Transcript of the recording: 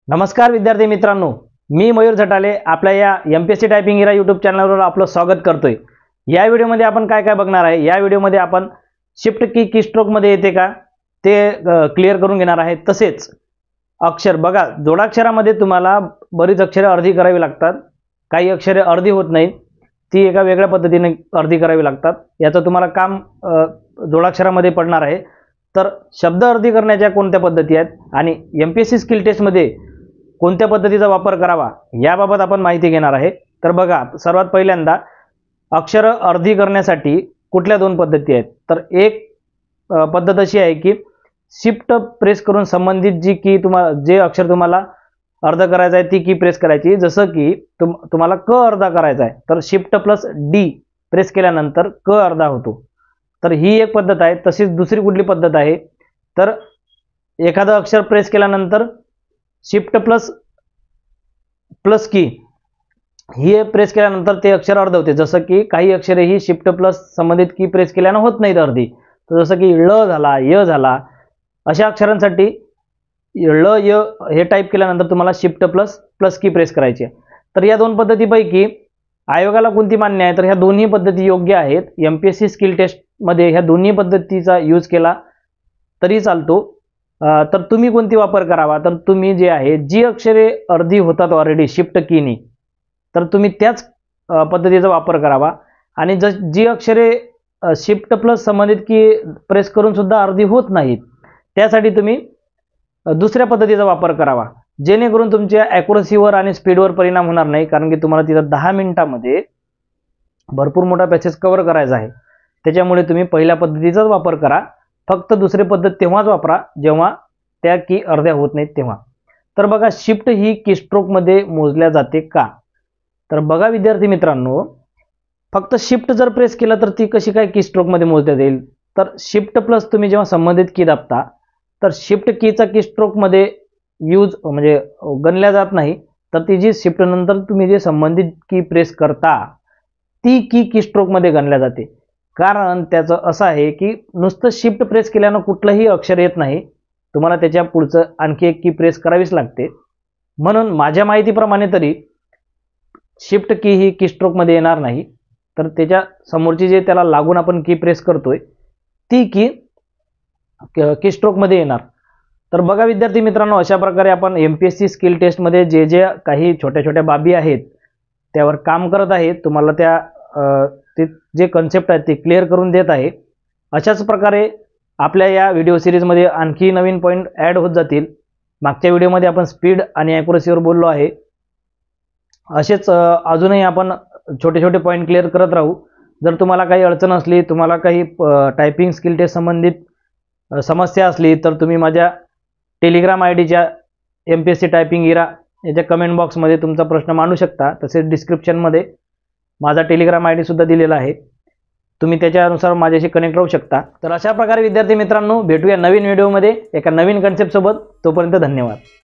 नमस्कार विद्यार्थी मित्रांनो, मी मयूर झटाले आपल्या या एमपीएससी टायपिंग इरा यूट्यूब चॅनलवर आपलं स्वागत करतोय। या व्हिडिओमध्ये आपण काय काय बघणार आहे, या व्हिडिओमध्ये आपण शिफ्ट की स्ट्रोक मध्ये येते का ते क्लिअर करून घेणार आहे। तसेच अक्षर बघा, जोडाक्षरामध्ये तुम्हाला बरीच अक्षरे अर्धी करावी लागतात, काही अक्षरे अर्धी होत नाहीत, ती एका वेगळ्या पद्धतीने अर्धी करावी लागतात। याचं तुम्हाला काम जोडाक्षरामध्ये पडणार आहे। तर शब्द अर्धी करण्याच्या कोणत्या पद्धती आहेत आणि एमपीएससी स्किल टेस्ट मध्ये कोणत्या पद्धतीचा वापर करावा याबाबत आपण माहिती घेणार आहे। तर बघा, सर्वात पहिल्यांदा अक्षर अर्धी करण्यासाठी कुठल्या दोन पद्धती आहेत। तर एक पद्धत अशी आहे की शिफ्ट प्रेस करून संबंधित जी की जे अक्षर तुम्हाला अर्ध करायचं आहे ती की प्रेस करायची। जसं की तुम्हाला क अर्धा करायचा आहे तर शिफ्ट प्लस डी प्रेस केल्यानंतर क अर्धा होतो। तर ही एक पद्धत आहे। तशीच दुसरी कुठली पद्धत आहे, तर एखादं अक्षर प्रेस केल्यानंतर शिफ्ट प्लस की ही प्रेस केल्यानंतर ते अक्षर अर्ध होते। जसं की काही अक्षरे ही शिफ्ट प्लस संबंधित की प्रेस केल्यानं होत नाहीत अर्धी। तर जसं की ळ झाला, य झाला, अशा अक्षरांसाठी ळ य हे टाईप केल्यानंतर तुम्हाला शिफ्ट प्लस की प्रेस करायची आहे। तर या दोन पद्धतीपैकी आयोगाला कोणती मान्य आहे, तर ह्या दोन्ही पद्धती योग्य आहेत। एमपीएससी स्किल टेस्ट मध्ये ह्या दोन्ही पद्धतीचा यूज केला तरी चालतो। तर तुम्ही कोणती वापर करावा, तर तुम्ही जे आहे जी अक्षरे अर्धी होतात ऑलरेडी शिफ्ट कीनी, तर तुम्ही त्याच पद्धतीचा वापर करावा। आणि जी अक्षरे शिफ्ट प्लस संबंधित की प्रेस करून सुद्धा अर्धी होत नाहीत त्यासाठी तुम्ही दुसऱ्या पद्धतीचा वापर करावा, जेणेकरून तुमच्या ॲक्युरसीवर आणि स्पीडवर परिणाम होणार नाही। कारण की तुम्हाला तिथं 10 मिनिटांमध्ये भरपूर मोठा पॅसेज कव्हर करायचा आहे। त्याच्यामुळे तुम्ही पहिल्या पद्धतीचाच वापर करा, फक्त दुसरी पद्धत तेव्हाच वापरा जेव्हा त्या की अर्ध्या होत नाहीत तेव्हा। तर बघा, शिफ्ट ही कीस्ट्रोक मध्ये मोजल्या जाते का, तर बघा विद्यार्थी मित्रांनो, फक्त शिफ्ट जर प्रेस केलं तर ती कशी काय कीस्ट्रोक मध्ये मोजल्या जाईल। तर शिफ्ट प्लस तुम्ही जेव्हा संबंधित की दाबता तर शिफ्ट कीचा कीस्ट्रोक मध्ये यूज म्हणजे गणल्या जात नाही। तर ती जी शिफ्ट नंतर तुम्ही जे संबंधित की प्रेस करता ती कीस्ट्रोक मध्ये गणल्या जाते। कारण त्याचं असं आहे की नुसतं शिफ्ट प्रेस केल्यानं कुठलंही अक्षर येत नाही, तुम्हाला त्याच्या पुढचं आणखी एक की प्रेस करावीच लागते। म्हणून माझ्या माहितीप्रमाणे तरी शिफ्ट की ही कीस्ट्रोक मध्ये येणार नाही, तर त्याच्या समोरची जे त्याला लागून आपण की प्रेस करतोय ती कीस्ट्रोक मध्ये येणार। तर बघा विद्यार्थी मित्रांनो, अशा प्रकारे आपण एमपीएससी स्किल टेस्ट मध्ये जे काही छोट्या छोट्या बाबी आहेत त्यावर काम करत आहे, तुम्हाला ते जे कन्सेप्ट आहे ते क्लिअर करून देत आहे। अशाच प्रकारे आपल्या या व्हिडिओ सिरीजमध्ये आणखी नवीन पॉईंट ॲड होत जातील। मागच्या व्हिडिओमध्ये आपण स्पीड आणि ॲक्युरसीवर बोललो आहे, असेच अजूनही आपण छोटे छोटे पॉईंट क्लिअर करत राहू। जर तुम्हाला काही अडचण असली, तुम्हाला काही टायपिंग स्किल टेस्ट संबंधित समस्या असली तर तुम्ही माझ्या टेलिग्राम आयडीच्या एमपीएससी टायपिंग इरा याच्या कमेंट बॉक्समध्ये तुमचा प्रश्न मांडू शकता। तसेच डिस्क्रिप्शनमध्ये माझा टेलिग्राम आयडी सुद्धा दिलेला आहे, तुम्ही त्याच्यानुसार माझ्याशी कनेक्ट राहू शकता। तर अशा प्रकारे विद्यार्थी मित्रांनो, भेटूया नवीन व्हिडिओमध्ये एका नवीन कन्सेप्ट सोबत। तोपर्यंत धन्यवाद।